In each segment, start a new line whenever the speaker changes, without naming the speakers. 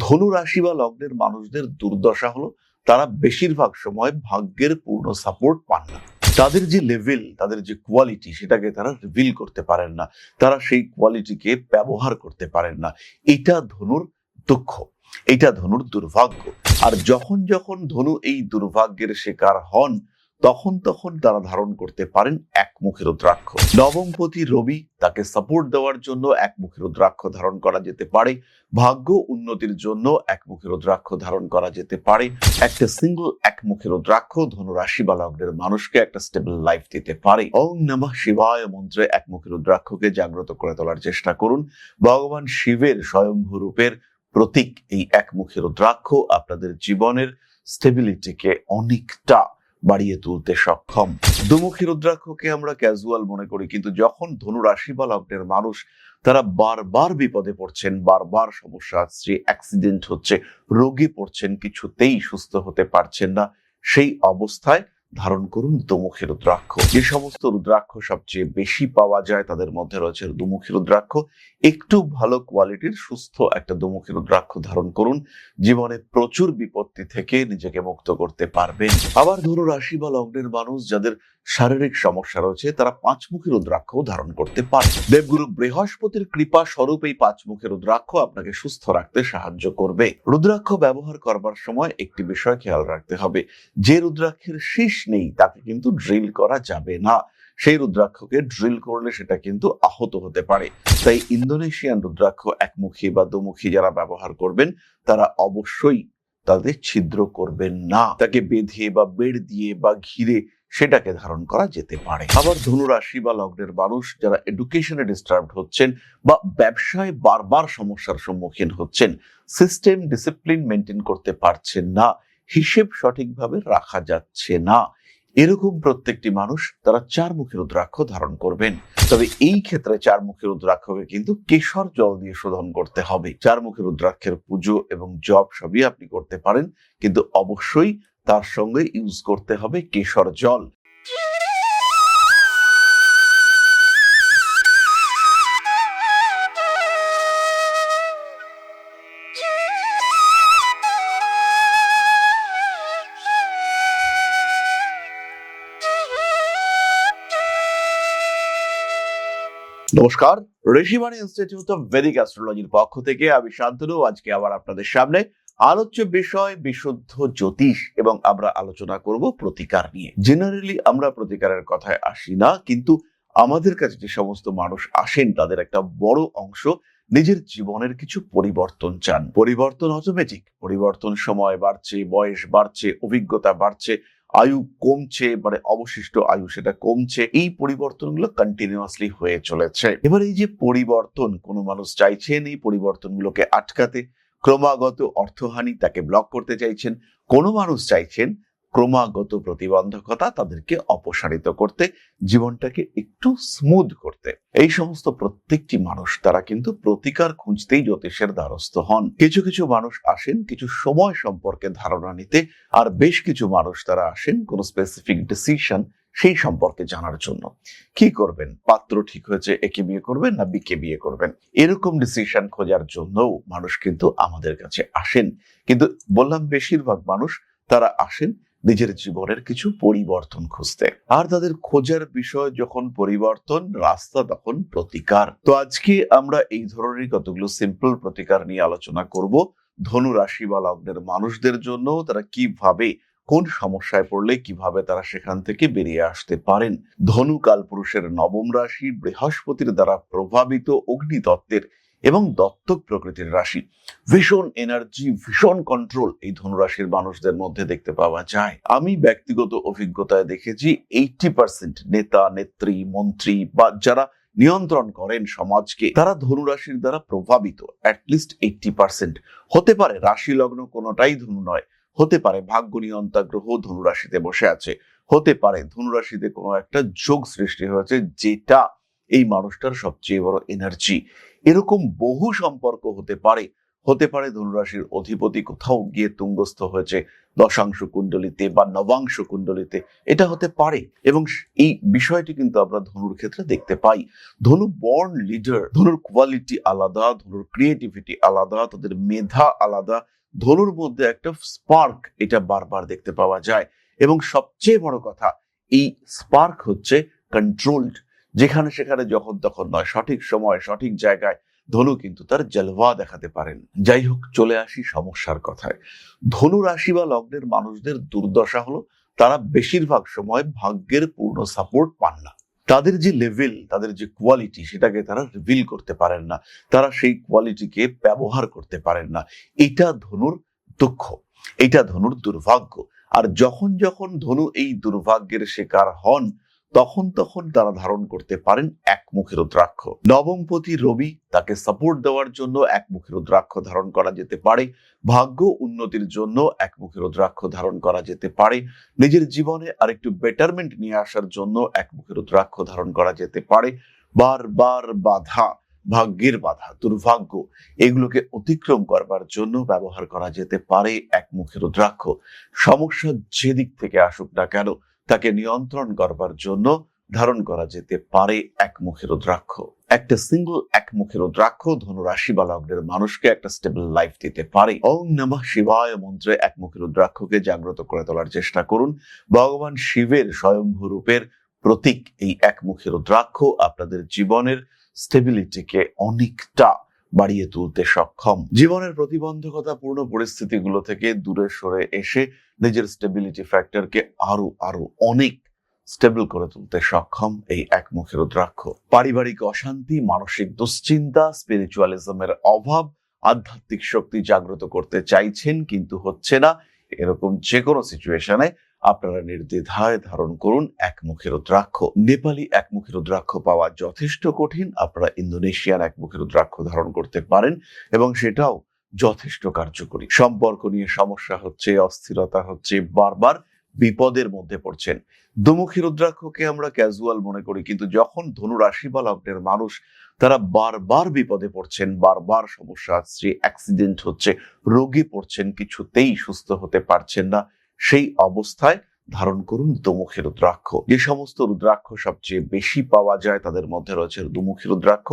ধনু রাশি বা লগ্নের মানুষদের দুর্দশা হলো তারা বেশিরভাগ সময় ভাগ্যের পূর্ণ সাপোর্ট পান না। তাদের যে লেভেল, তাদের যে কোয়ালিটি, সেটাকে তারা রিভিল করতে পারেন না, তারা সেই কোয়ালিটিকে ব্যবহার করতে পারেন না। এটা ধনুর দুঃখ, এটা ধনুর দুর্ভাগ্য। আর যখন যখন ধনু এই দুর্ভাগ্যের শিকার হন, তখন তখন তারা ধারণ করতে পারেন একমুখী রুদ্রাক্ষ। নবমপতি রবি, তাকে সাপোর্ট দেওয়ার জন্য একমুখী রুদ্রাক্ষ ধারণ করা যেতে পারে। ভাগ্য উন্নতির জন্য একমুখী রুদ্রাক্ষ ধারণ করা যেতে পারে। একটা সিঙ্গল একমুখী রুদ্রাক্ষ ধনু রাশি বা লগ্নের মানুষকে একটা স্টেবল লাইফ দিতে পারে। ওং নমঃ শিবায় মন্ত্রে একমুখী রুদ্রাক্ষকে জাগ্রত করে তোলার চেষ্টা করুন। ভগবান শিবের স্বয়ম্ভূ রূপের প্রতীক এই একমুখী রুদ্রাক্ষ আপনাদের জীবনের স্টেবিলিটিকে অনেকটা বাড়িয়ে তুলতে সক্ষম। দুমুখী রুদ্রাক্ষকে আমরা ক্যাজুয়াল মনে করি, কিন্তু যখন ধনু রাশি বা লগ্নের মানুষ তারা বারবার বিপদে পড়ছেন, বারবার সমস্যা আসছে, অ্যাক্সিডেন্ট হচ্ছে, রোগে পড়ছেন, কিছুতেই সুস্থ হতে পারছেন না, সেই অবস্থায় ধারণ করুন দুমুখী রুদ্রাক্ষ। যে সমস্ত রুদ্রাক্ষ সবচেয়ে বেশি পাওয়া যায় তাদের মধ্যে রয়েছে দুমুখী রুদ্রাক্ষ। একটু ভালো কোয়ালিটির সুস্থ একটা দুমুখী রুদ্রাক্ষ ধারণ করুন, জীবনে প্রচুর বিপত্তি থেকে নিজেকে মুক্ত করতে পারবেন। আবার ধনু রাশি বা লগ্নের মানুষ যাদের শারীরিক সমস্যা রয়েছে তারা পাঁচমুখী রুদ্রাক্ষ ধারণ করতে পারে। দেবগুরু বৃহস্পতির কৃপা স্বরূপ এই পাঁচমুখী রুদ্রাক্ষ আপনাকে সুস্থ রাখতে সাহায্য করবে। রুদ্রাক্ষ ব্যবহার করবার সময় একটি বিষয় খেয়াল রাখতে হবে, যে রুদ্রাক্ষের শীষ নেই তাকে কিন্তু ড্রিল করা যাবে না। সেই রুদ্রাক্ষকে ড্রিল করলে সেটা কিন্তু আহত হতে পারে। তাই ইন্দোনেশিয়ান রুদ্রাক্ষ একমুখী বা দুমুখী যারা ব্যবহার করবেন তারা অবশ্যই তাদের ছিদ্র করবেন না। তাকে বেঁধে বা বেড় দিয়ে বা ঘিরে সেটাকে ধারণ করা যেতে পারে। আবার ধনু রাশি বা লগ্নের মানুষ যারা এডুকেশনে ডিস্টার্বড হচ্ছেন বা ব্যবসায় বারবার সমস্যার সম্মুখীন হচ্ছেন, সিস্টেম ডিসিপ্লিন মেনটেন করতে পারছেন না, হিসেব সঠিকভাবে রাখা যাচ্ছে না, এরকম প্রত্যেকটি মানুষ তারা চারমুখী রুদ্রাক্ষ ধারণ করবেন। তবে এই ক্ষেত্রে চারমুখী রুদ্রাক্ষকে কিন্তু কেশর জল দিয়ে শোধন করতে হবে। চারমুখী রুদ্রাক্ষের পুজো এবং জপ সবই আপনি করতে পারেন, কিন্তু অবশ্যই তার সঙ্গে ইউজ করতে হবে কেশর জল। নমস্কার, ঋষিবাণী ইনস্টিটিউট অফ ভেদিক অ্যাস্ট্রোলজির পক্ষ থেকে আমি শান্তনু আজকে আবার আপনাদের সামনে আলোচ্য বিষয় বিশুদ্ধ জ্যোতিষ, এবং আমরা আলোচনা করব প্রতিকার নিয়ে। জেনারেলি আমরা প্রতিকারের কথায় আসি না, কিন্তু আমাদের কাছে যে সমস্ত মানুষ আসেন তাদের একটা বড় অংশ নিজের জীবনের কিছু পরিবর্তন চান। পরিবর্তন অটোমেটিক, পরিবর্তন সময় বাড়ছে, বয়স বাড়ছে, অভিজ্ঞতা বাড়ছে, আয়ু কমছে, মানে অবশিষ্ট আয়ু সেটা কমছে, এই পরিবর্তনগুলো কন্টিনিউয়াসলি হয়ে চলেছে। এবার এই যে পরিবর্তন, কোনো মানুষ চাইছেন এই পরিবর্তনগুলোকে আটকাতে, ক্রমাগত অর্থহানি তাকে ব্লক করতে চাইছেন, কোনো মানুষ চাইছেন ক্রমাগত প্রতিবন্ধকতা তাদেরকে অপসারিত করতে, জীবনটাকে একটু স্মুথ করতে। এই সমস্ত প্রত্যেকটি মানুষ তারা কিন্তু প্রতিকার খুঁজতেই জ্যোতিষের দ্বারস্থ হন। কিছু কিছু মানুষ আসেন কিছু সময় সম্পর্কে ধারণা নিতে, আর বেশ কিছু মানুষ তারা আসেন কোনো স্পেসিফিক ডিসিশন সেই সম্পর্কে জানার জন্য। কি করবেন, পাত্র ঠিক হয়েছে, একে বিয়ে করবেন না বিকে বিয়ে করবেন, এরকম ডিসিশন খোঁজার জন্যও মানুষ কিন্তু আমাদের কাছে আসেন। কিন্তু বললাম বেশিরভাগ মানুষ তারা আসেন নিজের জীবনের কিছু পরিবর্তন খুঁজতে, আর তাদের খোঁজার বিষয় যখন পরিবর্তন, রাস্তা তখন প্রতিকার। তো আজকে আমরা এই ধরনের কতগুলো সিম্পল প্রতিকার নিয়ে আলোচনা করব ধনু রাশি বা লগ্নের মানুষদের জন্য। তারা কিভাবে, কোন সমস্যায় পড়লে কিভাবে তারা সেখান থেকে বেরিয়ে আসতে পারেন। ধনু কালপুরুষের নবম রাশি, বৃহস্পতির দ্বারা প্রভাবিত, অগ্নিতত্ত্বের এবং দত্তক প্রকৃতির রাশি। ভীষণ এনার্জি, ভীষণ কন্ট্রোল এই ধনুরাশির মানুষদের মধ্যে দেখতে পাওয়া যায়। আমি ব্যক্তিগত অভিজ্ঞতায় দেখেছি 80% নেতা, নেত্রী, মন্ত্রী বা যারা নিয়ন্ত্রণ করেন সমাজকে, তারা ধনুরাশির দ্বারা প্রভাবিত। অ্যাটলিস্ট 80% হতে পারে রাশি লগ্ন কোনোটাই ধনু নয়, হতে পারে ভাগ্য নিয়ন্তা গ্রহ ধনুরাশিতে বসে আছে, হতে পারে ধনুরাশিতে কোনো একটা যোগ সৃষ্টি হয়েছে যেটা এই মানুষটার সবচেয়ে বড় এনার্জি। এরকম বহু সম্পর্ক হতে পারে। হতে পারে ধনুরাশির অধিপতি কোথাও গিয়ে তুঙ্গস্থ হয়েছে দশাংশ কুণ্ডলিতে বা নবাংশ কুণ্ডলিতে, এটা হতে পারে। এবং এই বিষয়টি কিন্তু আমরা ধনুর ক্ষেত্রে দেখতে পাই। ধনু বর্ন লিডার, ধনুর কোয়ালিটি আলাদা, ধনুর ক্রিয়েটিভিটি আলাদা, তাদের মেধা আলাদা, ধনুর মধ্যে একটা স্পার্ক এটা বারবার দেখতে পাওয়া যায়। এবং সবচেয়ে বড় কথা, এই স্পার্ক হচ্ছে কন্ট্রোলড, যেখানে সেখানে যখন তখন নয়, সঠিক সময় সঠিক জায়গায় ধনু কিন্তু তার জলওয়া দেখাতে পারেন। যাই হোক, চলে আসি সমস্যার কথায়। ধনু রাশি বা লগ্নের মানুষদের দুর্দশা হলো তারা বেশিরভাগ সময় ভাগ্যের পূর্ণ সাপোর্ট পান না। তাদের যে লেভেল, তাদের যে কোয়ালিটি, সেটাকে তারা রিভিল করতে পারেন না, তারা সেই কোয়ালিটিকে ব্যবহার করতে পারেন না। এটা ধনুর দুঃখ, এটা ধনুর দুর্ভাগ্য। আর যখন যখন ধনু এই দুর্ভাগ্যের শিকার হন, তখন তখন তারা ধারণ করতে পারেন একমুখী রুদ্রাক্ষ। নবমপতি রবি, তাকে সাপোর্ট দেওয়ার জন্য একমুখী রুদ্রাক্ষ ধারণ করা যেতে পারে। ভাগ্য উন্নতির জন্য একমুখী রুদ্রাক্ষ ধারণ করা যেতে পারে। নিজের জীবনে আরেকটু বেটারমেন্ট নিয়ে আসার জন্য একমুখী রুদ্রাক্ষ ধারণ করা যেতে পারে। বারবার বাধা, ভাগ্যের বাধা, দুর্ভাগ্য, এগুলোকে অতিক্রম করবার জন্য ব্যবহার করা যেতে পারে একমুখী রুদ্রাক্ষ। সমস্যা যেদিক থেকে আসুক না কেন, তাকে নিয়ন্ত্রণ করবার জন্য ধারণ করা যেতে পারে একমুখী রুদ্রাক্ষ। একটা সিঙ্গল একমুখী রুদ্রাক্ষ ধনু রাশি বা লগ্নের মানুষকে একটা স্টেবল লাইফ দিতে পারে। ওং নমঃ শিবায় মন্ত্রে একমুখী রুদ্রাক্ষকে জাগ্রত করে তোলার চেষ্টা করুন। ভগবান শিবের স্বয়ম্ভূ রূপের প্রতীক এই একমুখী রুদ্রাক্ষ আপনাদের জীবনের স্টেবিলিটিকে অনেকটা বাড়িয়ে তুলতে সক্ষম। জীবনের প্রতিবন্ধকতাপূর্ণ পরিস্থিতিগুলো থেকে দূরে সরে এসে নিজের স্টেবিলিটি ফ্যাক্টরকে আরো অনেক স্টেবল করে তুলতে সক্ষম এই একমুখী রুদ্রাক্ষ। পারিবারিক অশান্তি, মানসিক দুশ্চিন্তা, স্পিরিচুয়ালিজমের অভাব, আধ্যাত্মিক শক্তি জাগ্রত করতে চাইছেন কিন্তু হচ্ছে না, এরকম যে কোনো সিচুয়েশনে আপনারা নির্দ্বিধায় ধারণ করুন একমুখী রুদ্রাক্ষ। নেপালি একমুখী রুদ্রাক্ষ পাওয়া যথেষ্ট কঠিন, আপনারা ইন্দোনেশিয়ান একমুখী রুদ্রাক্ষ ধারণ করতে পারেন এবং সেটাও যথেষ্ট কার্যকরী। সম্পর্ক নিয়ে সমস্যা হচ্ছে, অস্থিরতা হচ্ছে, বারবার বিপদের মধ্যে পড়ছেন, দুমুখী রুদ্রাক্ষকে আমরা ক্যাজুয়াল মনে করি, কিন্তু যখন ধনু রাশি বা লগ্নের মানুষ তারা বারবার বিপদে পড়ছেন, বারবার সমস্যা আসছে, অ্যাক্সিডেন্ট হচ্ছে, রোগে পড়ছেন, কিছুতেই সুস্থ হতে পারছেন না, সেই অবস্থায় ধারণ করুন দুমুখী রুদ্রাক্ষ। যে সমস্ত রুদ্রাক্ষ সবচেয়ে বেশি পাওয়া যায় তাদের মধ্যে রয়েছে দুমুখী রুদ্রাক্ষ।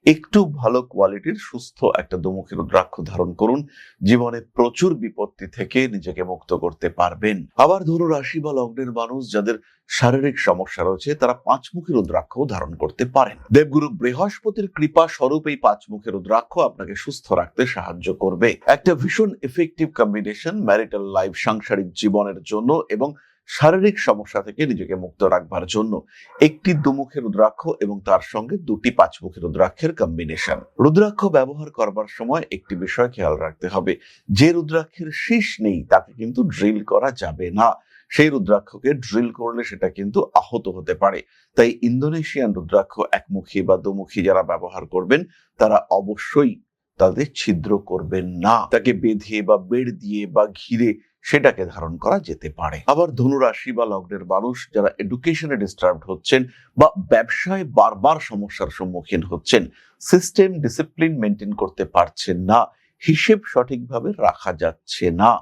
একটু ভালো কোয়ালিটির সুস্থ একটা দুমুখী রুদ্রাক্ষ ধারণ করুন, জীবনে প্রচুর বিপত্তি থেকে নিজেকে মুক্ত করতে পারবেন। আবার ধনু রাশি বা লগ্নের মানুষ যাদের শারীরিক সমস্যা রয়েছে, তারা পাঁচমুখী রুদ্রাক্ষ ধারণ করতে পারেন। দেবগুরু বৃহস্পতির কৃপা স্বরূপ এই পাঁচমুখী রুদ্রাক্ষ আপনাকে সুস্থ রাখতে সাহায্য করবে। একটা ভীষণ এফেক্টিভ কম্বিনেশন ম্যারিটাল লাইফ, সাংসারিক জীবনের জন্য এবং শারীরিক সমস্যা থেকে নিজেকে মুক্ত রাখবার জন্য একটি দুমুখী রুদ্রাক্ষ এবং তার সঙ্গে দুটি পাঁচমুখী রুদ্রাক্ষের কম্বিনেশন। রুদ্রাক্ষ ব্যবহার করবার সময় একটি বিষয় খেয়াল রাখতে হবে, যে রুদ্রাক্ষের শীষ নেই তাকে কিন্তু ড্রিল করা যাবে না। সেই রুদ্রাক্ষকে ড্রিল করলে সেটা কিন্তু আহত হতে পারে। তাই ইন্দোনেশিয়ান রুদ্রাক্ষ একমুখী বা দুমুখী যারা ব্যবহার করবেন, তারা অবশ্যই তাদের ছিদ্র করবেন না, তাকে বেঁধে বা বেড় দিয়ে বা ঘিরে সেটাকে ধারণ করা যেতে পারে। আবার ধনু রাশি বা লগ্নের মানুষ যারা এডুকেশনে ডিস্টার্বড হচ্ছেন বা ব্যবসায় বারবার সমস্যার সম্মুখীন হচ্ছেন, সিস্টেম ডিসিপ্লিন মেনটেন করতে পারছেন না, হিসেব সঠিকভাবে রাখা যাচ্ছে না,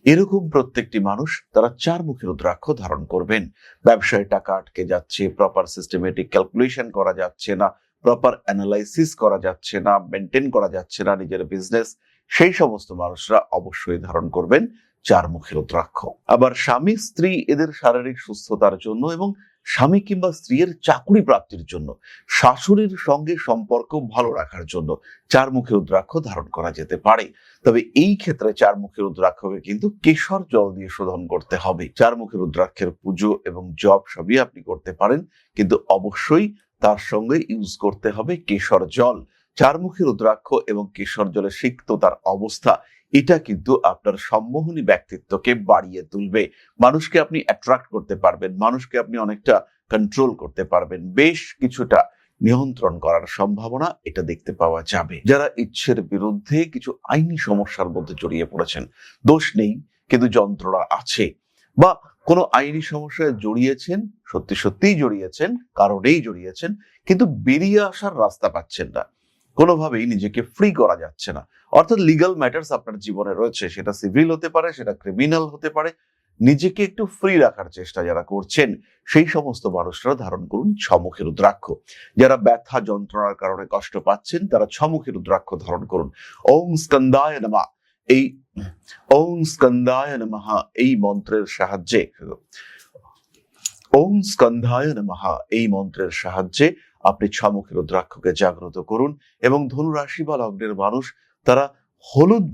এরকম প্রত্যেকটি মানুষ তারা চারমুখী রুদ্রাক্ষ ধারণ করবেন। ব্যবসায় টাকা আটকে যাচ্ছে, প্রপার সিস্টেমেটিক ক্যালকুলেশন করা যাচ্ছে না, প্রপার অ্যানালাইসিস করা যাচ্ছে না, মেনটেন করা যাচ্ছে না নিজের বিজনেস, সেই সমস্ত মানুষরা অবশ্যই ধারণ করবেন চারমুখী রুদ্রাক্ষ। আবার স্বামী স্ত্রী এদের শারীরিক সুস্থতার জন্য এবং স্বামী কিংবা স্ত্রীর চাকরি প্রাপ্তির জন্য, শাশুড়ির সঙ্গে সম্পর্ক ভালো রাখার জন্য চারমুখী রুদ্রাক্ষ ধারণ করা যেতে পারে। তবে এই ক্ষেত্রে চারমুখী রুদ্রাক্ষকে কিন্তু কেশর জল দিয়ে শোধন করতে হবে। চারমুখী রুদ্রাক্ষের পুজো এবং জপ সবই আপনি করতে পারেন, কিন্তু অবশ্যই তার সঙ্গে ইউজ করতে হবে কেশর জল। চারমুখী রুদ্রাক্ষ এবং কেশর জলে সিক্ততার অবস্থা, এটা কিন্তু আপনার সম্মোহনী ব্যক্তিত্বকে বাড়িয়ে তুলবে। মানুষকে আপনি অ্যাট্রাক্ট করতে পারবেন, মানুষকে আপনি অনেকটা কন্ট্রোল করতে পারবেন, বেশ কিছুটা নিয়ন্ত্রণ করার সম্ভাবনা এটা দেখতে পাওয়া যাবে। যারা ইচ্ছের বিরুদ্ধে কিছু আইনি সমস্যার মধ্যে জড়িয়ে পড়েছেন, দোষ নেই কিন্তু যন্ত্রণা আছে, বা কোনো আইনি সমস্যায় জড়িয়েছেন, সত্যি সত্যিই জড়িয়েছেন, কারণেই জড়িয়েছেন, কিন্তু বেরিয়ে আসার রাস্তা পাচ্ছেন না, কোনোভাবেই নিজেকে ফ্রি করা যাচ্ছে না। অর্থাৎ লিগ্যাল ম্যাটার্স আপনার জীবনে রয়েছে, সেটা সিভিল হতে পারে, সেটা ক্রিমিনাল হতে পারে। নিজেকে একটু ফ্রি রাখার চেষ্টা যারা করছেন, সেই সমস্ত মানুষরা ধারণ করুন ছমুখী রুদ্রাক্ষ। যারা ব্যথা যন্ত্রণার কারণে কষ্ট পাচ্ছেন, তারা ছমুখী রুদ্রাক্ষ ধারণ করুন। ওং স্কন্দায় নমঃ এই ওং স্কন্দায় নমঃ এই মন্ত্রের সাহায্যে ওং স্কন্ধায় নমঃ এই মন্ত্রের সাহায্যে আপনি ছমুখী রুদ্রাক্ষকে জাগ্রত করুন। এবং ধনু রাশি বা লগ্নের মানুষ তারা হলুদ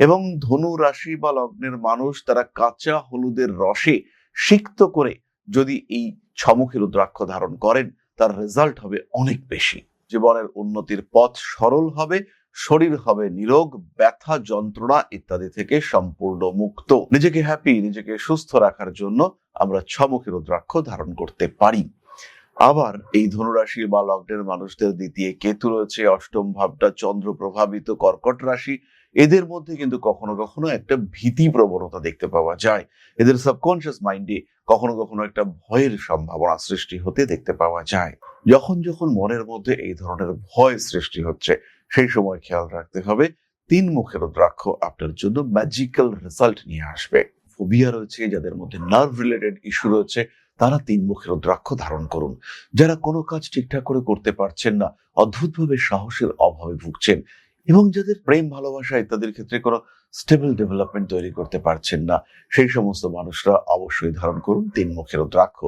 এবং ধনু রাশি বা লগ্নের মানুষ তারা কাঁচা হলুদের রসে সিক্ত করে যদি এই ছমুখী রুদ্রাক্ষ ধারণ করেন, তার রেজাল্ট হবে অনেক বেশি। জীবনের উন্নতির পথ সরল হবে, শরীর হবে নিরোগ, ব্যথা যন্ত্রণা ইত্যাদি থেকে সম্পূর্ণ মুক্ত। নিজেকে হ্যাপি, নিজেকে সুস্থ রাখার জন্য আমরা ছমুখী রুদ্রাক্ষ ধারণ করতে পারি। আবার এই ধনুরাশি বা লগ্নের মানুষদের দ্বিতীয় কেতু রয়েছে, অষ্টম ভাবটা চন্দ্র প্রভাবিত কর্কট রাশি। এদের মধ্যে কিন্তু কখনো কখনো একটা ভীতি প্রবণতা দেখতে পাওয়া যায়। এদের সাবকনশিয়াস মাইন্ডে কখনো কখনো একটা ভয়ের সম্ভাবনা সৃষ্টি হতে দেখতে পাওয়া যায়। যখন যখন মনের মধ্যে এই ধরনের ভয় সৃষ্টি হচ্ছে, সেই সময় খেয়াল রাখতে হবে তিন মুখের রুদ্রাক্ষ আপনার জন্য ম্যাজিক্যাল রেজাল্ট নিয়ে আসবে। ফোবিয়া রয়েছে, যাদের মধ্যে নার্ভ রিলেটেড ইস্যু রয়েছে, তারা তিন মুখের রুদ্রাক্ষ ধারণ করুন। যারা কোনো কাজ ঠিকঠাক করে করতে পারছেন না, অদ্ভুতভাবে সাহসের অভাবে ভুগছেন, এবং যাদের প্রেম ভালোবাসা ইত্যাদির ক্ষেত্রে কোনো স্টেবল ডেভেলপমেন্ট তৈরি করতে পারছেন না, সেই সমস্ত মানুষরা অবশ্যই ধারণ করুন তিন মুখের রুদ্রাক্ষ।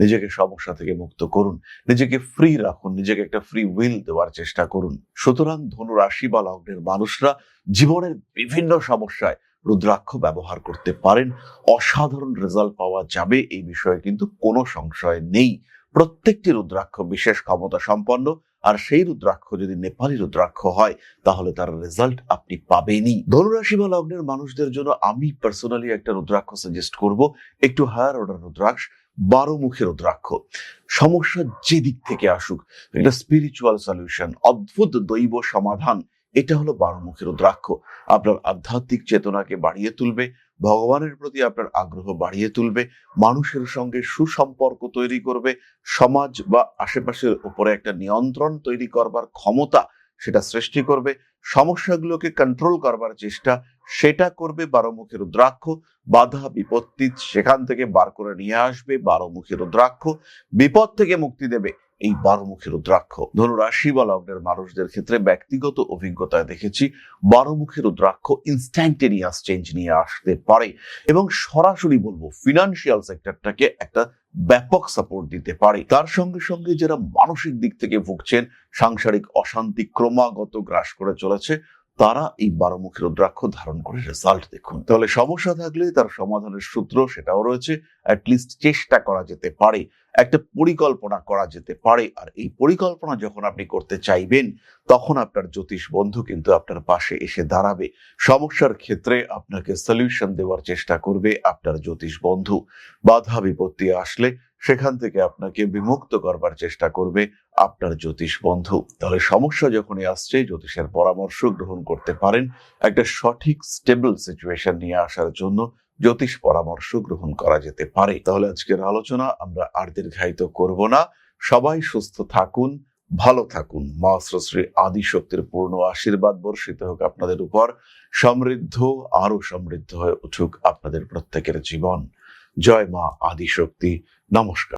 নিজেকে সমস্যা থেকে মুক্ত করুন, নিজেকে ফ্রি রাখুন, নিজেকে একটা ফ্রি উইল দেওয়ার চেষ্টা করুন। সুতরাং ধনু রাশি বা লগ্নের মানুষরা জীবনের বিভিন্ন সমস্যায় রুদ্রাক্ষ ব্যবহার করতে পারেন, অসাধারণ রেজাল্ট পাওয়া যাবে, এই বিষয়ে কিন্তু কোনো সংশয় নেই। প্রত্যেকটি রুদ্রাক্ষ বিশেষ ক্ষমতা সম্পন্ন, আর সেই রুদ্রাক্ষ যদি নেপালি রুদ্রাক্ষ হয়, তাহলে তার রেজাল্ট আপনি পাবেনই। ধনুরাশি বা লগ্নের মানুষদের জন্য আমি পার্সোনালি একটা রুদ্রাক্ষ সাজেস্ট করব, একটু হায়ার অর্ডার রুদ্রাক্ষ, 12 মুখী রুদ্রাক্ষ। সমস্যা যে দিক থেকে আসুক, একটা স্পিরিচুয়াল সলিউশন, অদ্ভুত দৈব সমাধান, এটা হলো 12 মুখী রুদ্রাক্ষ। আপনার আধ্যাত্মিক চেতনাকে বাড়িয়ে তুলবে, ভগবানের প্রতি আপনার আগ্রহ বাড়িয়ে তুলবে, মানুষের সঙ্গে সুসম্পর্ক তৈরি করবে, সমাজ বা আশেপাশের উপরে একটা নিয়ন্ত্রণ তৈরি করবার ক্ষমতা সেটা সৃষ্টি করবে, সমস্যাগুলোকে কন্ট্রোল করবার চেষ্টা সেটা করবে 12 মুখী রুদ্রাক্ষ। বাধা বিপত্তি সেখান থেকে বার করে নিয়ে আসবে 12 মুখী রুদ্রাক্ষ। বিপদ থেকে মুক্তি দেবে এই 12 মুখী রুদ্রাক্ষ। ধনু রাশি বা লগ্নের মানুষদের ক্ষেত্রে ব্যক্তিগত অভিজ্ঞতায় দেখেছি 12 মুখী রুদ্রাক্ষ ইনস্ট্যান্টেনিয়াস চেঞ্জ নিয়ে আসতে পারে, এবং সরাসরি বলবো ফিনান্সিয়াল সেক্টরটাকে একটা ব্যাপক সাপোর্ট দিতে পারে। তার সঙ্গে সঙ্গে যারা মানসিক দিক থেকে ভুগছেন, সাংসারিক অশান্তি ক্রমাগত গ্রাস করে চলেছে, তারা এই 12 মুখী রুদ্রাক্ষ ধারণ করে রেজাল্ট দেখুন। তাহলে সমস্যা থাকলে তার সমাধানের সূত্র সেটাও রয়েছে, অ্যাটলিস্ট চেষ্টা করা যেতে পারে, একটা পরিকল্পনা করা যেতে পারে। আর এই পরিকল্পনা যখন আপনি করতে চাইবেন, তখন আপনার জ্যোতিষ বন্ধু কিন্তু আপনার পাশে এসে দাঁড়াবে। সমস্যার ক্ষেত্রে আপনাকে সলিউশন দেওয়ার চেষ্টা করবে আপনার জ্যোতিষ বন্ধু। বাধা বিপত্তি আসলে সেখান থেকে আপনাকে বিমুক্ত করবার চেষ্টা করবে আপনার জ্যোতিষ বন্ধু। তাহলে সমস্যা যখনই আসছে, জ্যোতিষের পরামর্শ গ্রহণ করতে পারেন একটা সঠিক স্টেবল সিচুয়েশন নিয়ে আসার জন্য। জ্যোতিষ পরামর্শ গ্রহণ করা যেতে পারে। তাহলে আজকের আলোচনা আমরা আর দীর্ঘায়িত করব না। সবাই সুস্থ থাকুন, ভালো থাকুন। মা শ্রী আদিশক্তির পূর্ণ আশীর্বাদ বর্ষিত হোক আপনাদের উপর। সমৃদ্ধ, আরো সমৃদ্ধ হয়ে উঠুক আপনাদের প্রত্যেকের জীবন। জয় মা আদিশক্তি। নমস্কার।